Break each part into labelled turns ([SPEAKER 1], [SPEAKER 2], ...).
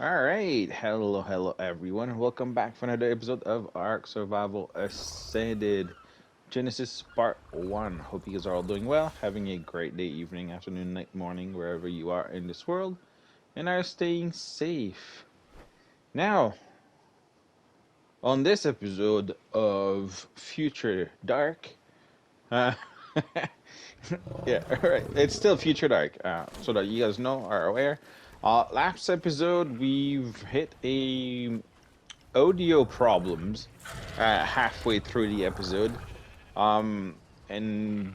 [SPEAKER 1] Alright, hello everyone. Welcome back for another episode of Ark Survival Ascended Genesis Part 1. Hope you guys are all doing well, having a great day, evening, afternoon, night, morning, wherever you are in this world, and are staying safe. Now, on this episode of Future Dark, uh, yeah, alright, it's still Future Dark, so that you guys know, are aware. Last episode, we've hit a audio problems halfway through the episode. And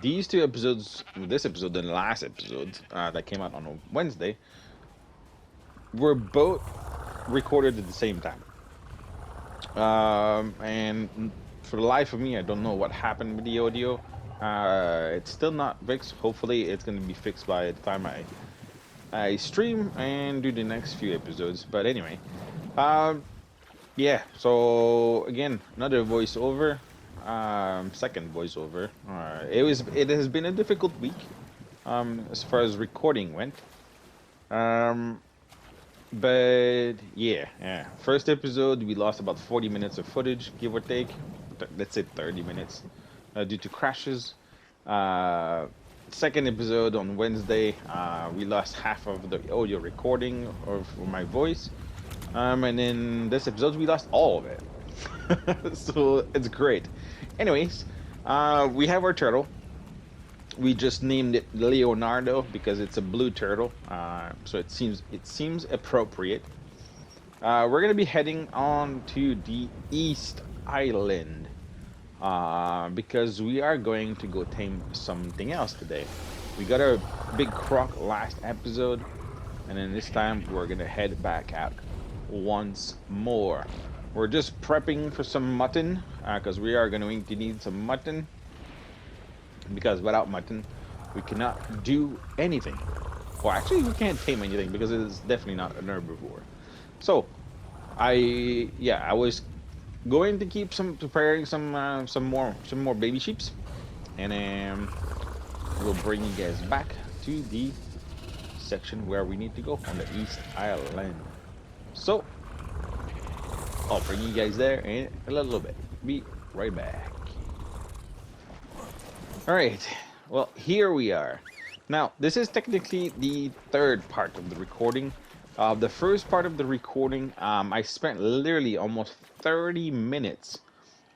[SPEAKER 1] these two episodes, this episode and the last episode that came out on a Wednesday, were both recorded at the same time. And for the life of me, I don't know what happened with the audio. It's still not fixed. Hopefully, it's going to be fixed by the time I stream and do the next few episodes. But anyway, yeah, so again, another voiceover, second voiceover. It has been a difficult week, as far as recording went. Um, but yeah. First episode, we lost about 40 minutes of footage, give or take. Let's say 30 minutes, due to crashes. Uh, Second episode on Wednesday, we lost half of the audio recording of my voice. And in this episode, we lost all of it. So it's great. Anyways, we have our turtle. We just named it Leonardo because it's a blue turtle. So it seems appropriate. We're gonna be heading on to the East Island. Because we are going to go tame something else today. We got our big croc last episode, and then this time we're gonna head back out once more. We're just prepping for some mutton, because we are going to need some mutton, because without mutton we cannot do anything. Well, actually we can't tame anything because it is definitely not an herbivore. So I was going to keep preparing some more baby sheeps, and we'll bring you guys back to the section where we need to go on the East Island. So, I'll bring you guys there in a little bit. Be right back. Alright, well, here we are. Now, this is technically the third part of the recording. The first part of the recording, I spent literally almost 30 minutes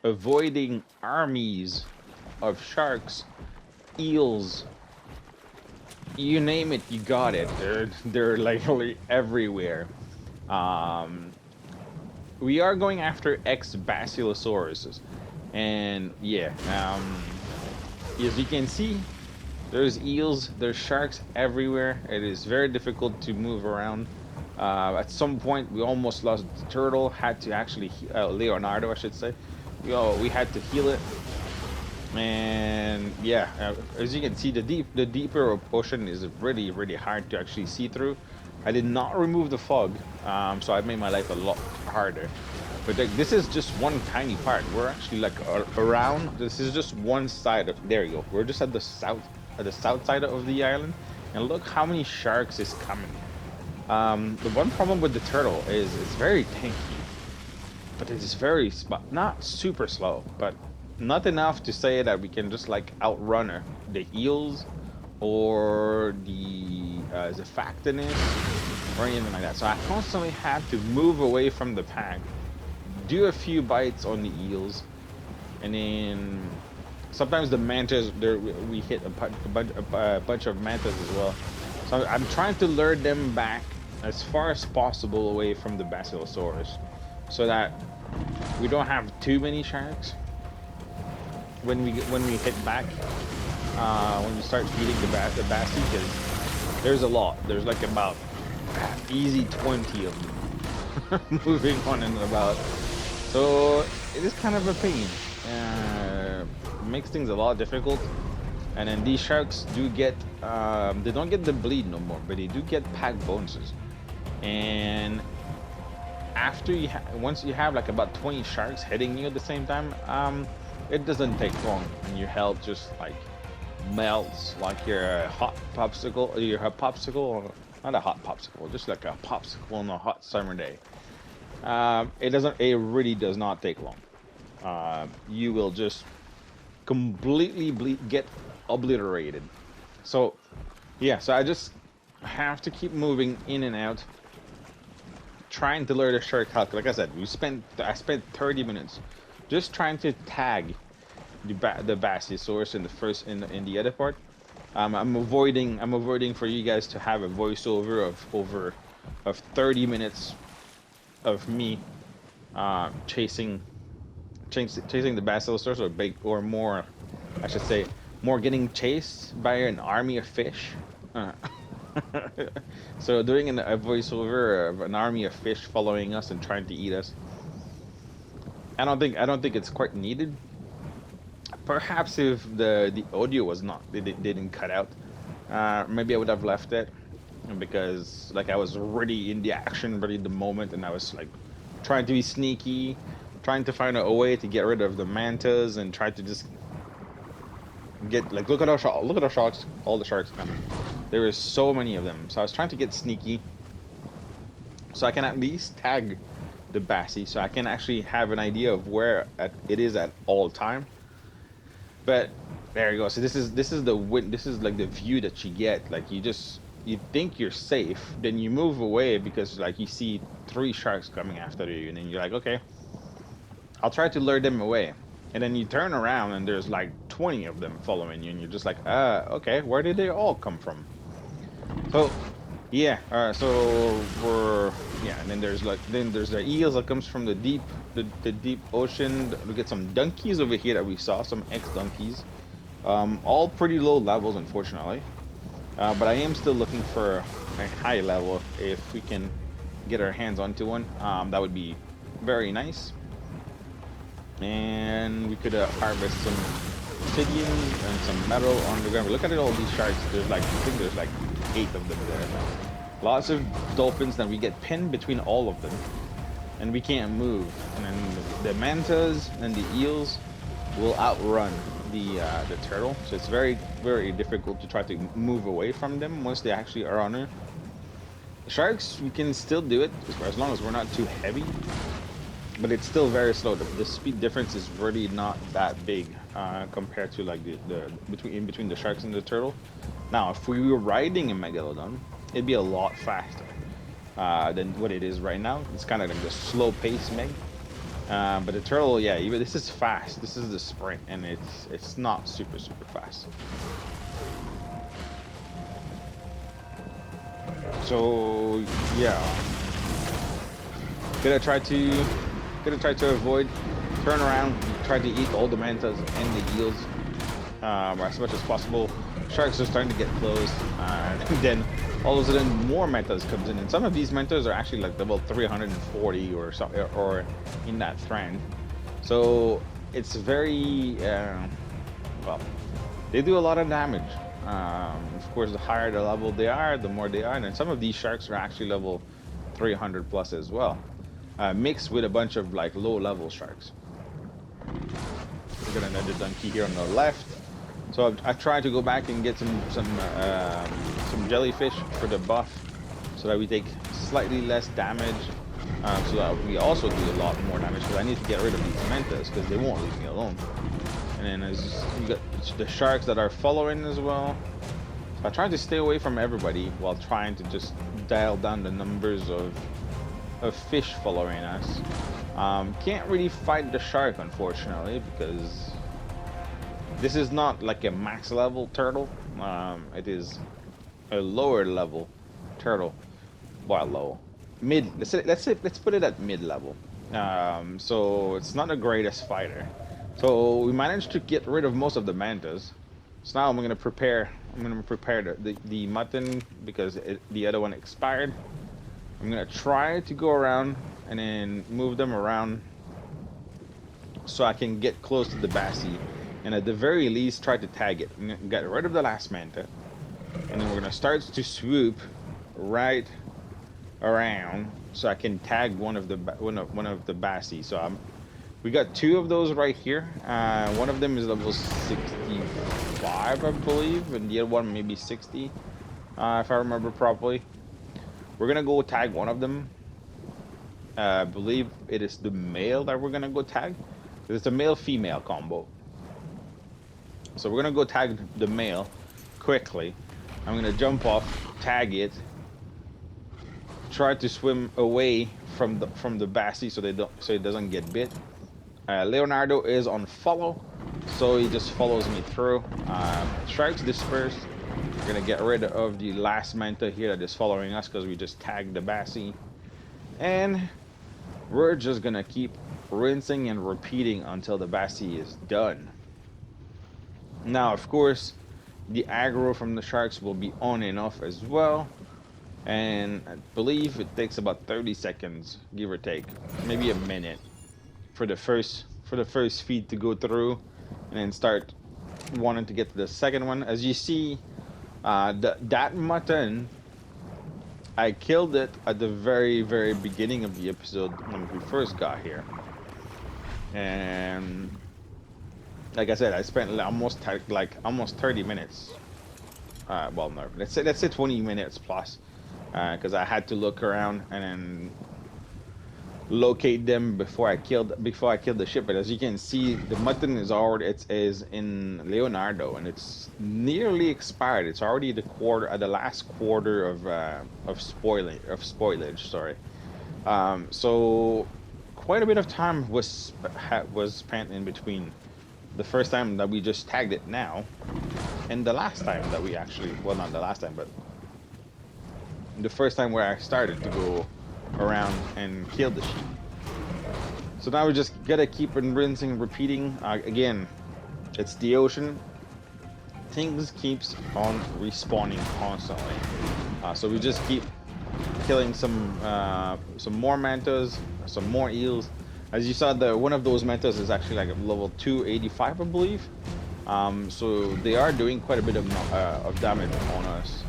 [SPEAKER 1] avoiding armies of sharks, eels, you name it, you got it. They're literally everywhere. We are going after X Basilosaurus, and yeah, as you can see, there's eels, there's sharks everywhere. It is very difficult to move around. At some point, we almost lost the turtle. Had to actually Leonardo, I should say. We had to heal it, and yeah, as you can see, the deeper ocean is really hard to actually see through. I did not remove the fog, so I made my life a lot harder. But like, this is just one tiny part. We're actually like around. This is just one side of. There you go. We're just at the south side of the island, and look how many sharks is coming. The one problem with the turtle is it's very tanky, but it is very not super slow, but not enough to say that we can just like outrun her. The eels or the Zafactinus or anything like that. So I constantly have to move away from the pack, do a few bites on the eels, and then sometimes the mantas. We hit a bunch of mantas as well. So I'm trying to lure them back as far as possible away from the Basilosaurus, so that we don't have too many sharks when we hit back. When we start feeding the Basi, because there's a lot. There's like about easy 20 of them moving on and about. So it is kind of a pain. Makes things a lot difficult. And then these sharks do get, they don't get the bleed no more, but they do get pack bonuses. And after once you have like about 20 sharks hitting you at the same time, it doesn't take long, and your health just like melts like your hot popsicle, not a hot popsicle, just like a popsicle on a hot summer day. It really does not take long. You will just completely get obliterated. So, yeah, so I just have to keep moving in and out, trying to lure the shark out. Like I said, I spent 30 minutes just trying to tag the Basiosaurus in the first in the other part. I'm avoiding for you guys to have a voiceover of 30 minutes of me chasing the Basilosaurus, or big or more, I should say, more getting chased by an army of fish. Uh, so doing a voiceover of an army of fish following us and trying to eat us, I don't think it's quite needed. Perhaps if the audio was not they didn't cut out, maybe I would have left it, because like I was already in the action, ready the moment, and I was like trying to be sneaky, trying to find a way to get rid of the mantas and try to just get like look at our sharks, all the sharks, man. There is so many of them, so I was trying to get sneaky so I can at least tag the Bassie, so I can actually have an idea of where it is at all time. But there you go. So this is the win. This is like the view that you get. Like you think you're safe, then you move away because like you see 3 sharks coming after you, and then you're like, okay, I'll try to lure them away. And then you turn around and there's like 20 of them following you, and you're just like, okay, where did they all come from? So yeah, so and then there's the eels that comes from the deep ocean. We get some donkeys over here that we saw, some ex-donkeys. All pretty low levels, unfortunately. But I am still looking for a high level. If we can get our hands onto one, that would be very nice. And we could harvest some obsidian and some metal on the ground. But look at all these sharks. There's like, I think there's like 8 of them there. Lots of dolphins. Then we get pinned between all of them, and we can't move. And then the mantas and the eels will outrun the turtle. So it's very, very difficult to try to move away from them once they actually are on her. The sharks, we can still do it as long as we're not too heavy, but it's still very slow. The speed difference is really not that big compared to like the between the sharks and the turtle. Now, if we were riding a megalodon, it'd be a lot faster than what it is right now. It's kind of like the slow pace meg. But the turtle, yeah, even this is fast. This is the sprint, and it's not super fast. So yeah, gonna try to avoid, turn around, try to eat all the mantas and the eels as much as possible. Sharks are starting to get close, and then all of a sudden more mantas comes in, and some of these mantas are actually like level 340 or so, or in that trend. So it's very well, they do a lot of damage. Of course, the higher the level they are, the more they are, and some of these sharks are actually level 300 plus as well, mixed with a bunch of like low level sharks. We got another donkey here on the left. So I tried to go back and get some jellyfish for the buff, so that we take slightly less damage, so that we also do a lot more damage. Because I need to get rid of these mantas because they won't leave me alone. And then as you got the sharks that are following as well. So I tried to stay away from everybody while trying to just dial down the numbers of fish following us. Can't really fight the shark, unfortunately, because this is not like a max level turtle. It is a lower level turtle. Well, low, mid. Let's put it at mid level. So it's not the greatest fighter. So we managed to get rid of most of the mantas. So now I'm gonna prepare the mutton because the other one expired. I'm gonna try to go around and then move them around so I can get close to the Bassie, and at the very least try to tag it. I'm gonna get rid of the last manta, and then we're gonna start to swoop right around so I can tag one of the Bassie. So we got 2 of those right here. One of them is level 65, I believe, and the other one maybe 60, if I remember properly. We're gonna go tag one of them. I believe it is the male that we're gonna go tag. It's a male-female combo. So we're gonna go tag the male quickly. I'm gonna jump off, tag it, try to swim away from the Bassie so it doesn't get bit. Leonardo is on follow, so he just follows me through. Sharks dispersed. We're gonna get rid of the last manta here that is following us because we just tagged the Bassie, and we're just gonna keep rinsing and repeating until the Bassie is done. Now, of course, the aggro from the sharks will be on and off as well, and I believe it takes about 30 seconds, give or take, maybe a minute, for the first feed to go through, and then start wanting to get to the second one. As you see, that mutton, I killed it at the very beginning of the episode when we first got here, and like I said, I spent almost 30 minutes. Well, no, let's say 20 minutes plus, because I had to look around and then locate them before I killed the ship. But as you can see, the mutton is in Leonardo, and it's nearly expired. It's already the last quarter of spoilage. Sorry. So quite a bit of time was spent in between the first time that we just tagged it now and the last time that we actually, well, not the last time, but the first time where I started to go around and kill the sheep. So now we just gotta keep on rinsing and repeating. Again, it's the ocean. Things keeps on respawning constantly. So we just keep killing some more mantas, some more eels. As you saw, one of those mantas is actually like a level 285, I believe. So they are doing quite a bit of damage on us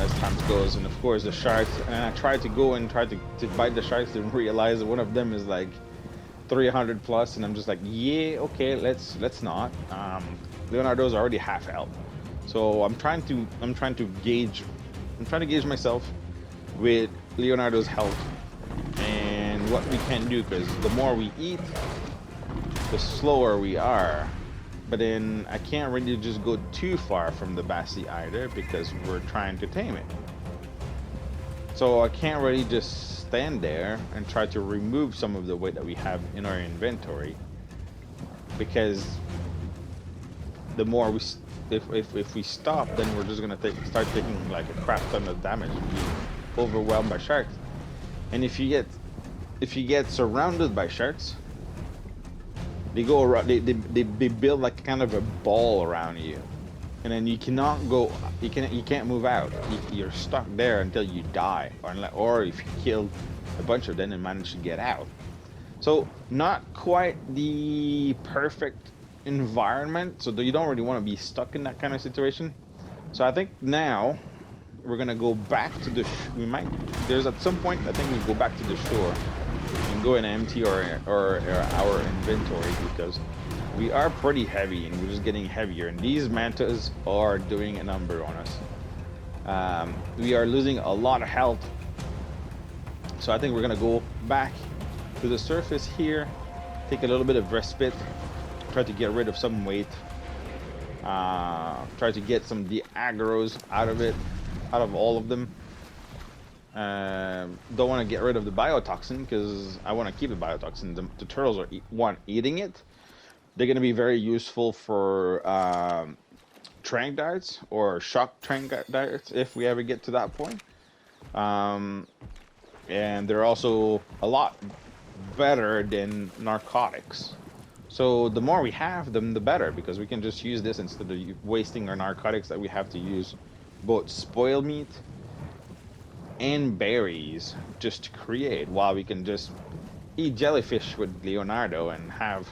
[SPEAKER 1] as time goes. And of course the sharks, and I tried to go and try to bite the sharks, didn't realize that one of them is like 300 plus, and I'm just like, yeah, okay, let's not. Leonardo's already half health, so I'm trying to gauge myself with Leonardo's health and what we can do, because the more we eat, the slower we are. But then I can't really just go too far from the Bassie either, because we're trying to tame it. So I can't really just stand there and try to remove some of the weight that we have in our inventory, because the more if we stop, then we're just gonna start taking like a crap ton of damage and be overwhelmed by sharks. And if you get surrounded by sharks, they go around, they build like kind of a ball around you, and then you can't move out. You're stuck there until you die, or if you killed a bunch of them and manage to get out. So not quite the perfect environment, so you don't really want to be stuck in that kind of situation. So I think now we're gonna go back to the there's at some point I think we go back to the shore and go and empty our inventory, because we are pretty heavy and we're just getting heavier, and these mantas are doing a number on us. We are losing a lot of health, so I think we're gonna go back to the surface here, take a little bit of respite, try to get rid of some weight, try to get some of the aggros out of all of them. Don't want to get rid of the biotoxin, because I want to keep the biotoxin. The turtles are eating it. They're going to be very useful for trank darts or shock trank darts if we ever get to that point. And they're also a lot better than narcotics. So the more we have them, the better, because we can just use this instead of wasting our narcotics that we have to use both spoiled meat and berries just to create, while we can just eat jellyfish with Leonardo and have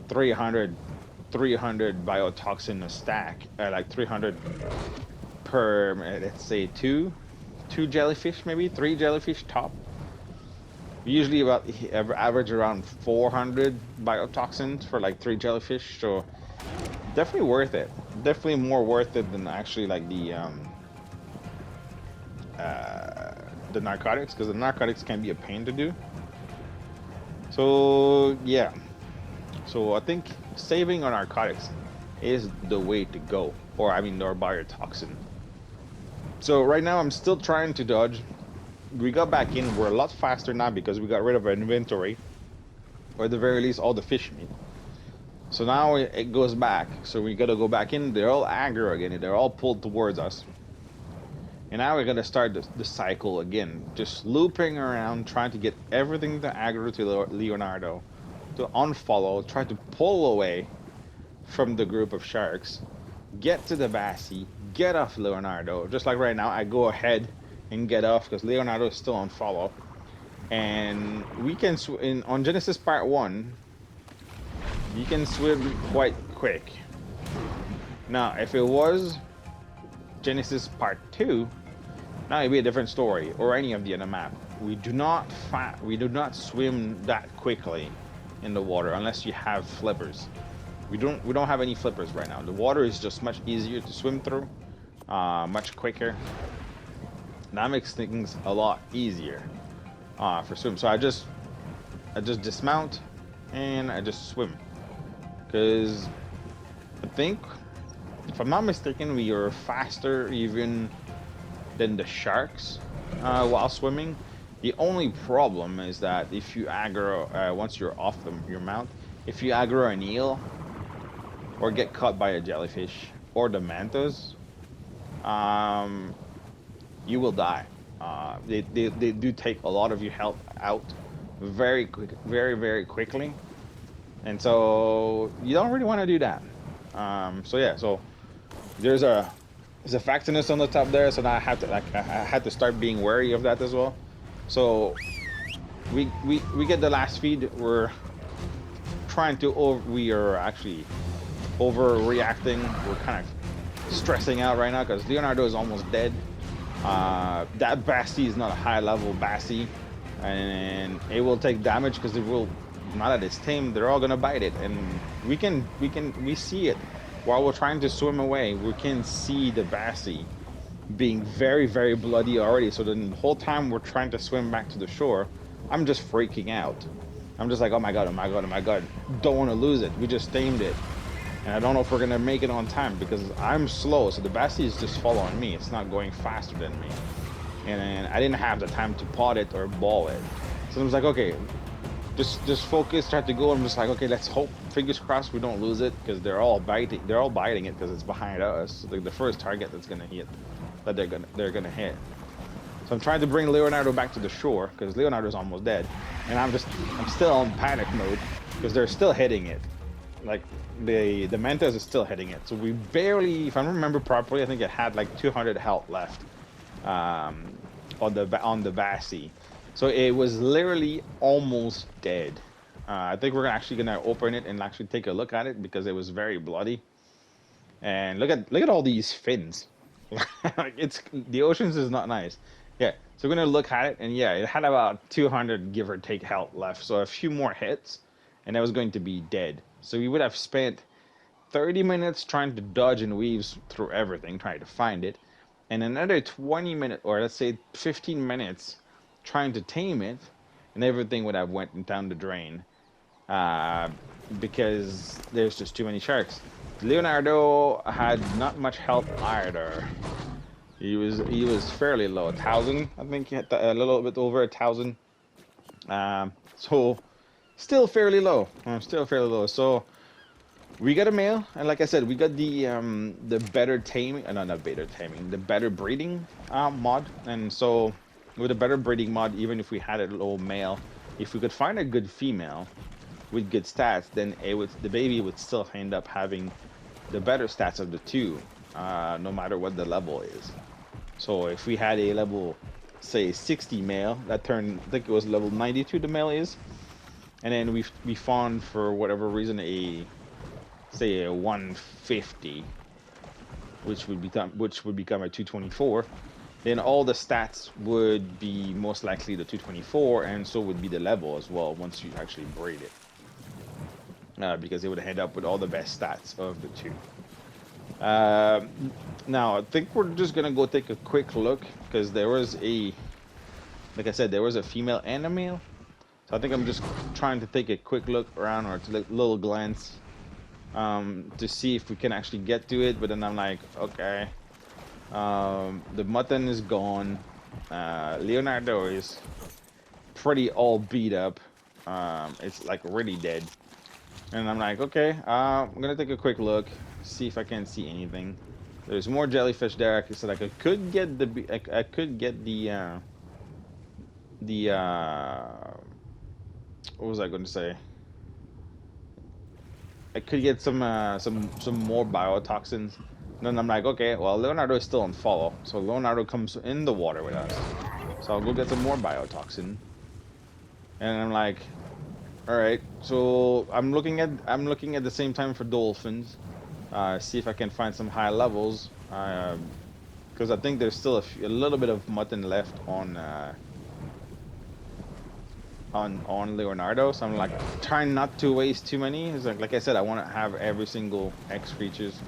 [SPEAKER 1] 300 biotoxin a stack, like 300 per, let's say two jellyfish, maybe 3 jellyfish top. Usually about average around 400 biotoxins for like 3 jellyfish, so definitely worth it. Definitely more worth it than actually like the the narcotics, because the narcotics can be a pain to do. So yeah, so I think saving on narcotics is the way to go, or I mean, or biotoxin. So right now I'm still trying to dodge. We got back in. We're a lot faster now because we got rid of our inventory, or at the very least all the fish meat. So now it goes back. So we gotta go back in. They're all aggro again. They're all pulled towards us. And now we're gonna start the cycle again, just looping around, trying to get everything to aggro to Leonardo, to unfollow, try to pull away from the group of sharks, get to the Bassi, get off Leonardo. Just like right now, I go ahead and get off because Leonardo is still on follow. And we can on Genesis Part 1, you can swim quite quick. Now, if it was Genesis Part 2, now it'd be a different story, or any of the other map. We do not swim that quickly in the water unless you have flippers. We don't have any flippers right now. The water is just much easier to swim through, much quicker. That makes things a lot easier for swim. So I just dismount and I just swim, because I think, if I'm not mistaken, we are faster even than the sharks while swimming. The only problem is that if you aggro, once you're off your mount, if you aggro an eel or get caught by a jellyfish or the mantas, you will die. They do take a lot of your health out very very quickly, and so you don't really want to do that. So yeah, so there's a factiness on the top there, so now I had to start being wary of that as well. So we get the last feed. We're trying to we are actually overreacting. We're kind of stressing out right now because Leonardo is almost dead. That Bassi is not a high level Bassi, and it will take damage because it will, now that it's tamed, they're all gonna bite it, and we see it while we're trying to swim away. We can see the Bassi being very very bloody already. So the whole time we're trying to swim back to the shore, I'm just freaking out. I'm just like, oh my god, oh my god, oh my god, don't want to lose it. We just tamed it, and I don't know if we're gonna make it on time because I'm slow, so the Bassi is just following me. It's not going faster than me, and I didn't have the time to pot it or ball it. So I was like, okay, just focus, try to go. I'm just like, okay, let's hope, fingers crossed we don't lose it, because they're all biting it because it's behind us. So the first target that's gonna hit, that they're gonna hit. So I'm trying to bring Leonardo back to the shore because Leonardo's almost dead, and I'm still in panic mode because they're still hitting it. Like the Mantas is still hitting it. So we barely, if I remember properly, I think it had like 200 health left on the Bassi. So it was literally almost dead. I think we're actually gonna open it and actually take a look at it because it was very bloody. And look at all these fins. It's, the oceans is not nice. Yeah, so we're gonna look at it, and yeah, it had about 200 give or take health left. So a few more hits, and it was going to be dead. So we would have spent 30 minutes trying to dodge and weave through everything, trying to find it, and another 20 minutes, or let's say 15 minutes, trying to tame it, and everything would have went down the drain because there's just too many sharks. Leonardo had not much health either. He was fairly low, 1,000. I think he had a little bit over 1,000. So still fairly low. So we got a male, and like I said, we got the better taming, no, not better taming, the better breeding mod. And so with a better breeding mod, even if we had a low male, if we could find a good female with good stats, then the baby would still end up having the better stats of the two, no matter what the level is. So if we had a level, say 60 male, that turned, I think it was level 92 the male is, and then we found, for whatever reason, say a 150, which would become a 224, then all the stats would be most likely the 224, and so would be the level as well once you actually breed it, because it would end up with all the best stats of the two. Uh, Now I think we're just gonna go take a quick look because there was like I said, there was a female and a male. So I think I'm just trying to take a quick look around or to little glance to see if we can actually get to it. But then I'm like, okay, the mutton is gone. Leonardo is pretty all beat up. It's like really dead. And I'm like, okay, I'm gonna take a quick look, see if I can see anything. There's more jellyfish there. I said I could get I could get the what was I going to say? I could get some more biotoxins. And then I'm like, okay, well Leonardo is still on follow, so Leonardo comes in the water with us. So I'll go get some more biotoxin. And I'm like, all right. So I'm looking at the same time for dolphins. See if I can find some high levels. Because I think there's still a little bit of mutton left on Leonardo. So I'm like trying not to waste too many. It's like I said, I want to have every single X creatures.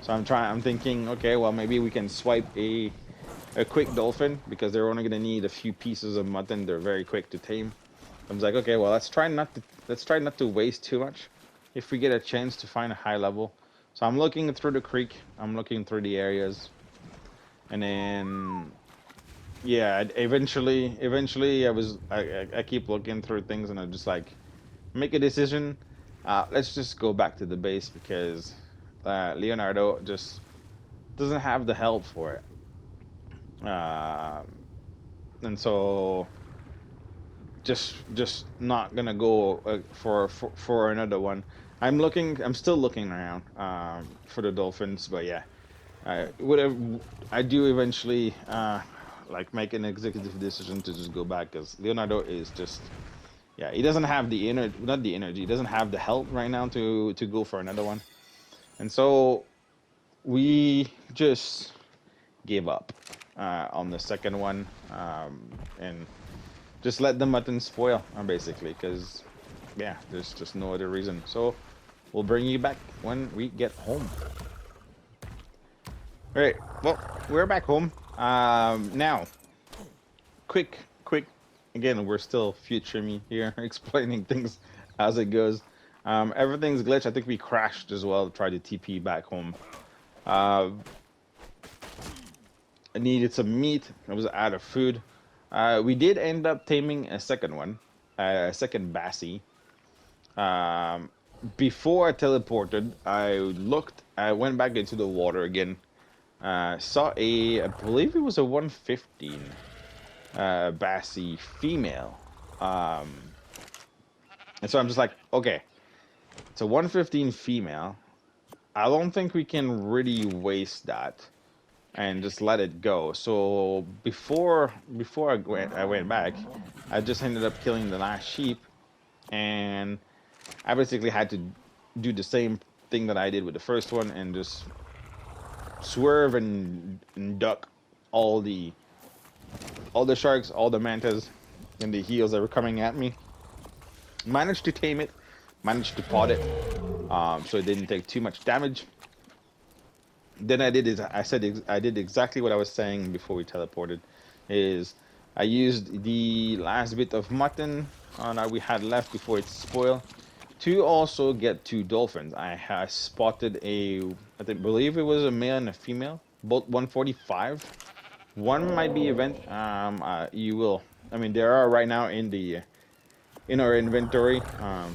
[SPEAKER 1] So I'm thinking, okay, well maybe we can swipe a quick dolphin because they're only gonna need a few pieces of mutton. They're very quick to tame. I was like, okay, well let's try not to waste too much. If we get a chance to find a high level, so I'm looking through the creek. I'm looking through the areas, and then yeah, eventually I keep looking through things, and I just like make a decision. Let's just go back to the base because Leonardo just doesn't have the help for it, and so just not gonna go for another one. I'm still looking around for the dolphins, but yeah, I do eventually like make an executive decision to just go back because Leonardo is just yeah, he doesn't have the energy, not the energy, he doesn't have the help right now to go for another one, and so we just gave up on the second one, and just let the mutton spoil, basically, because yeah, there's just no other reason. So we'll bring you back when we get home. All right, well, we're back home. Now, quick. Again, we're still future me here, explaining things as it goes. Everything's glitched. I think we crashed as well. Tried to TP back home. Uh, I needed some meat. I was out of food. We did end up taming a second one, a second Bassie. Um, Before I teleported, I went back into the water again. Saw I believe it was a 115 Bassie female. Um, and so I'm just like, okay, it's a 115 female. I don't think we can really waste that and just let it go. So before I went back, I just ended up killing the last sheep, and I basically had to do the same thing that I did with the first one and just swerve and duck all the sharks, all the mantas, and the heels that were coming at me. Managed to tame it, managed to pot it, so it didn't take too much damage. Then I did exactly what I was saying before we teleported. Is I used the last bit of mutton that we had left before it spoiled to also get two dolphins. I spotted believe it was a male and a female, both 145. One might be event. You will. I mean, there are right now in our inventory.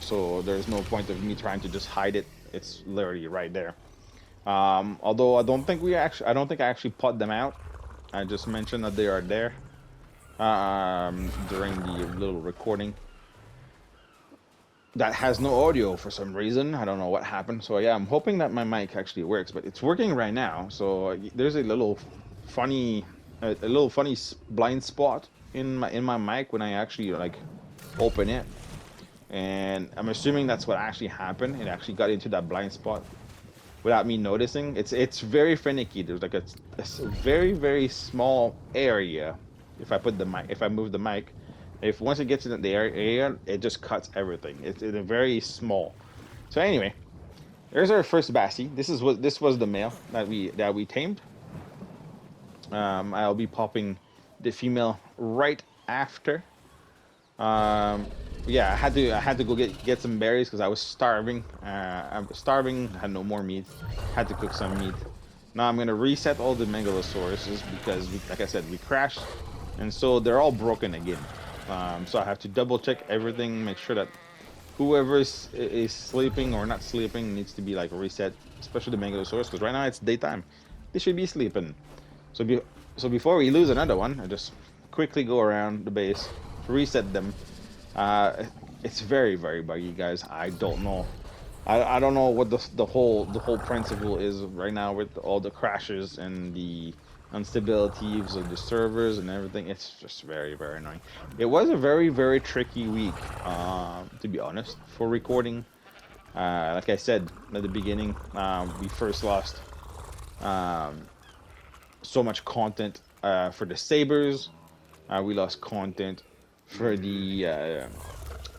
[SPEAKER 1] So there's no point of me trying to just hide it. It's literally right there. Although I don't think I actually put them out. I just mentioned that they are there during the little recording. That has no audio for some reason. I don't know what happened. So yeah, I'm hoping that my mic actually works, but it's working right now. So there's a little funny, blind spot in my mic when I actually like open it, and I'm assuming that's what actually happened. It actually got into that blind spot without me noticing. It's very finicky. There's like a very very small area. If I move the mic, if once it gets in the area, it just cuts everything. It's very small. So anyway, There's our first Bassie. This was the male that we tamed. I'll be popping the female right after. Um, yeah, I had to go get some berries because I was starving. I was starving. Had no more meat. Had to cook some meat. Now I'm gonna reset all the megalosauruses because, like I said, we crashed, and so they're all broken again. So I have to double check everything, make sure that whoever is sleeping or not sleeping needs to be like reset, especially the megalosaurus, because right now it's daytime. They should be sleeping. So so before we lose another one, I just quickly go around the base, reset them. Uh, it's very buggy, guys. I don't know. I don't know what the whole principle is right now with all the crashes and the instabilities of the servers and everything. It's just very annoying. It was a very tricky week, to be honest, for recording. Like I said at the beginning, we first lost um, so much content for the sabers. We lost content for the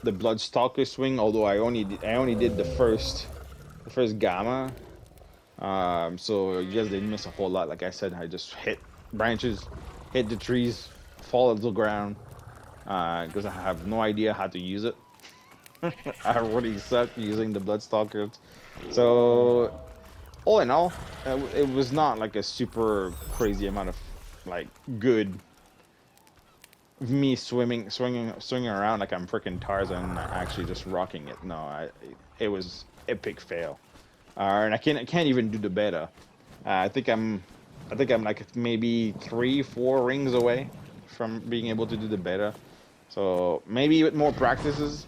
[SPEAKER 1] Bloodstalker swing. Although I only did the first gamma. So you guys didn't miss a whole lot. Like I said, I just hit branches, hit the trees, fall to the ground because I have no idea how to use it. I already suck using the Bloodstalkers. So all in all, it was not like a super crazy amount of like good me swinging around like I'm freaking Tarzan, actually just rocking it. No, it was epic fail. And I can't even do the beta. I think I'm like maybe 3, 4 rings away from being able to do the beta. So maybe with more practices,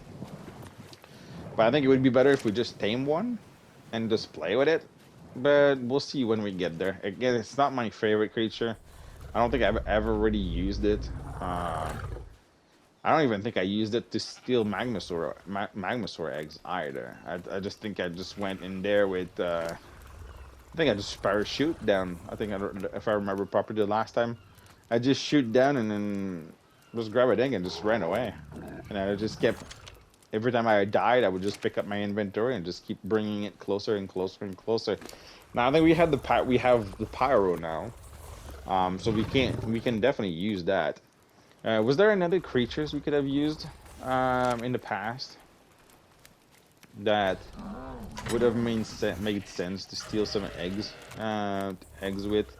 [SPEAKER 1] but I think it would be better if we just tame one and just play with it. But we'll see when we get there. Again, it's not my favorite creature. I don't think I've ever really used it. I don't even think I used it to steal Magmasaur eggs either. I just think I just went in there with. I think I just parachute down. I think if I remember properly the last time, I just shoot down and then just grab a egg and just ran away. And I just kept. Every time I died, I would just pick up my inventory and just keep bringing it closer and closer and closer. Now I think we have the pyro now, so we can definitely use that. Was there another creatures we could have used in the past that would have made sense to steal some eggs with?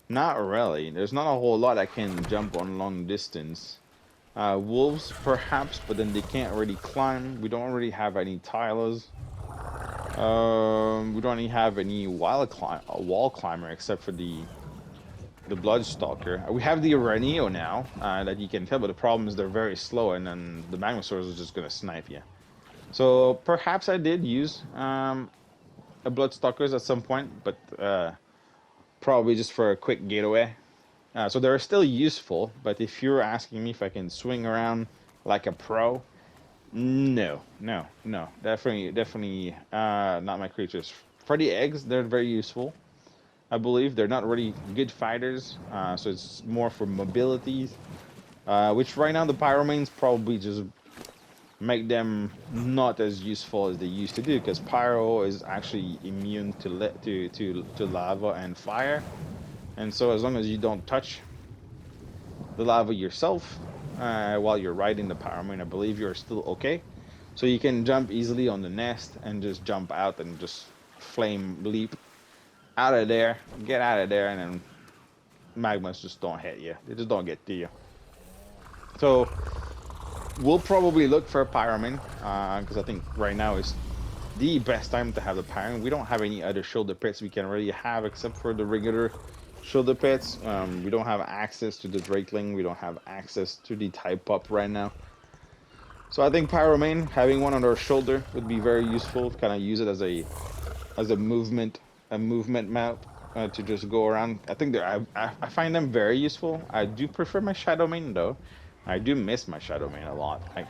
[SPEAKER 1] Not really. There's not a whole lot I can jump on long distance. Wolves, perhaps, but then they can't really climb. We don't really have any tilers. We don't really have any wall climber except for the Bloodstalker. We have the Arenio now that you can tell, but the problem is they're very slow, and then the Magmasaurs are just gonna snipe you. So perhaps I did use a Bloodstalkers at some point, but probably just for a quick getaway. So they're still useful, but if you're asking me if I can swing around like a pro, no, definitely not my creatures. For the eggs, they're very useful. I believe they're not really good fighters, so it's more for mobility. Which right now the pyromanes probably just make them not as useful as they used to do, because pyro is actually immune to lava and fire, and so as long as you don't touch the lava yourself while you're riding the pyromane, I believe you're still okay. So you can jump easily on the nest and just jump out and just flame leap out of there, get out of there, and then magmas just don't hit you. They just don't get to you. So we'll probably look for a pyroman because I think right now is the best time to have the pyroman. We don't have any other shoulder pits we can really have except for the regular shoulder pits. We don't have access to the Drakeling. We don't have access to the Type Up right now. So I think pyroman, having one on our shoulder would be very useful. Kind of use it as a movement mount to just go around. I think I find them very useful. I do prefer my Shadow Main though. I do miss my Shadow Main a lot. I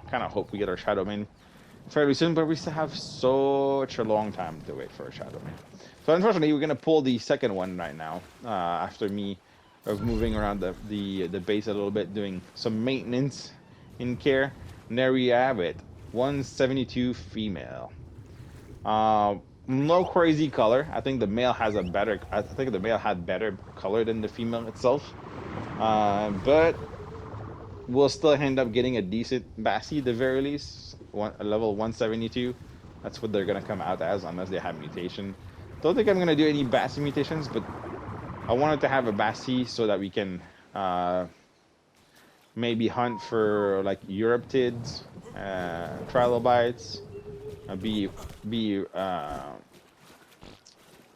[SPEAKER 1] kind of hope we get our Shadow Main fairly soon, but we still have such a long time to wait for a Shadow Main. So unfortunately, we're gonna pull the second one right now. After me of moving around the base a little bit, doing some maintenance in care. And there we have it, 172 female. No crazy color. I think the male has a better. I think the male had better color than the female itself. But we'll still end up getting a decent Bassi, the very least. A level 172. That's what they're gonna come out as, unless they have mutation. Don't think I'm gonna do any Bassi mutations, but I wanted to have a Bassi so that we can uh, maybe hunt for like Europtids, trilobites, be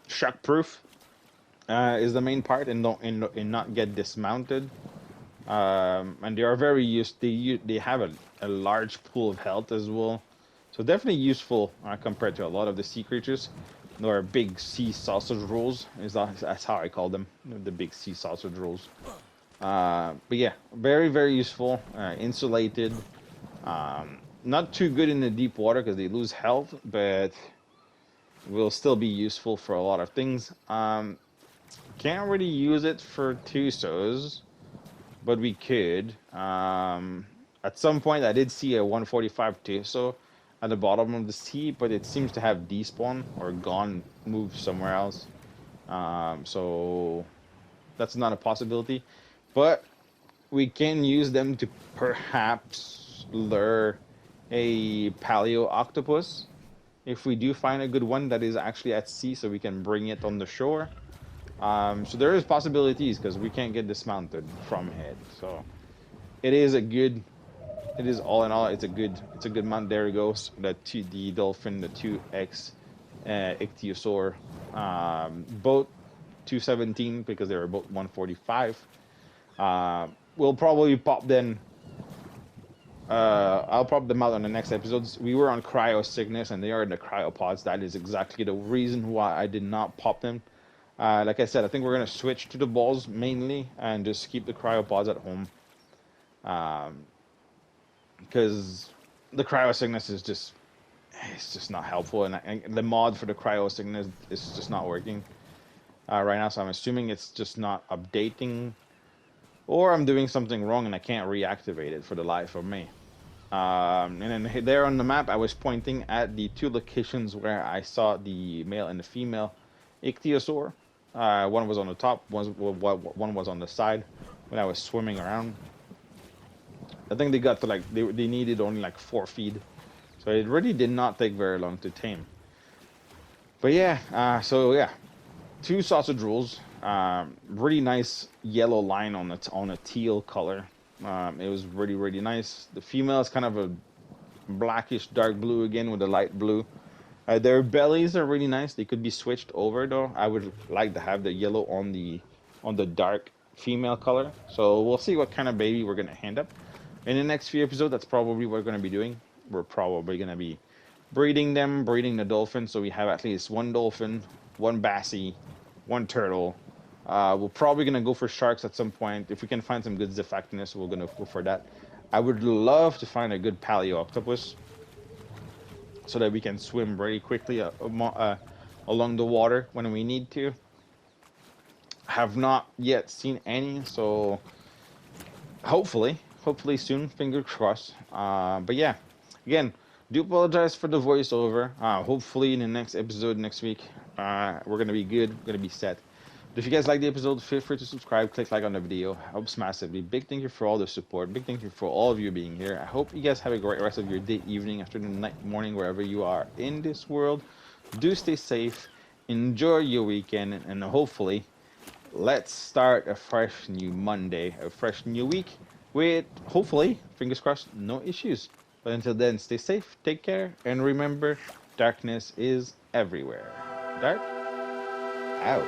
[SPEAKER 1] shock proof is the main part, and don't and not get dismounted. And they are very used. They have a large pool of health as well, so definitely useful compared to a lot of the sea creatures. Or big sea sausage rolls that's how I call them, the big sea sausage rolls. But yeah, very very useful. Insulated. Not too good in the deep water because they lose health, but will still be useful for a lot of things. Can't really use it for Tusos, but we could. At some point, I did see a 145 Tuso at the bottom of the sea, but it seems to have despawn or gone, moved somewhere else. So that's not a possibility. But we can use them to perhaps lure a paleo octopus if we do find a good one that is actually at sea, so we can bring it on the shore. So there is possibilities because we can't get dismounted from it. So it is a good. It is all in all. It's a good mount. There it goes. The dolphin, the 2X ichthyosaur, both 217 because they were both 145. We'll probably pop them. I'll pop them out on the next episodes. We were on cryo sickness and they are in the cryopods. That is exactly the reason why I did not pop them. Like I said, I think we're gonna switch to the balls mainly and just keep the cryopods at home. Because the cryo sickness is just it's just not helpful, and the mod for the cryo sickness is just not working right now. So I'm assuming it's just not updating, or I'm doing something wrong and I can't reactivate it for the life of me. And then there on the map, I was pointing at the two locations where I saw the male and the female ichthyosaur. One was on the top, one was on the side when I was swimming around. I think they got to like they needed only like 4 feet, so it really did not take very long to tame. But yeah, so yeah, 2 sausage rolls. Really nice yellow line on a teal color. It was really nice. The female is kind of a blackish dark blue again with a light blue. Their bellies are really nice. They could be switched over though. I would like to have the yellow on the dark female color. So we'll see what kind of baby we're gonna hand up. In the next few episodes, that's probably what we're gonna be doing. We're probably gonna be breeding the dolphin. So we have at least 1 dolphin, 1 bassie, 1 turtle. We're probably gonna go for sharks at some point. If we can find some good zephyctinus, we're gonna go for that. I would love to find a good paleo octopus so that we can swim very quickly along the water when we need to. Have not yet seen any, so hopefully soon, fingers crossed. But yeah, again, do apologize for the voiceover. Hopefully in the next episode next week, we're gonna be good, we're gonna be set. But if you guys like the episode, feel free to subscribe, click like on the video. Helps massively. Big thank you for all the support. Big thank you for all of you being here. I hope you guys have a great rest of your day, evening, afternoon, night, morning, wherever you are in this world. Do stay safe, enjoy your weekend, and hopefully, let's start a fresh new Monday, a fresh new week with, hopefully, fingers crossed, no issues. But until then, stay safe, take care, and remember, darkness is everywhere. Dark out.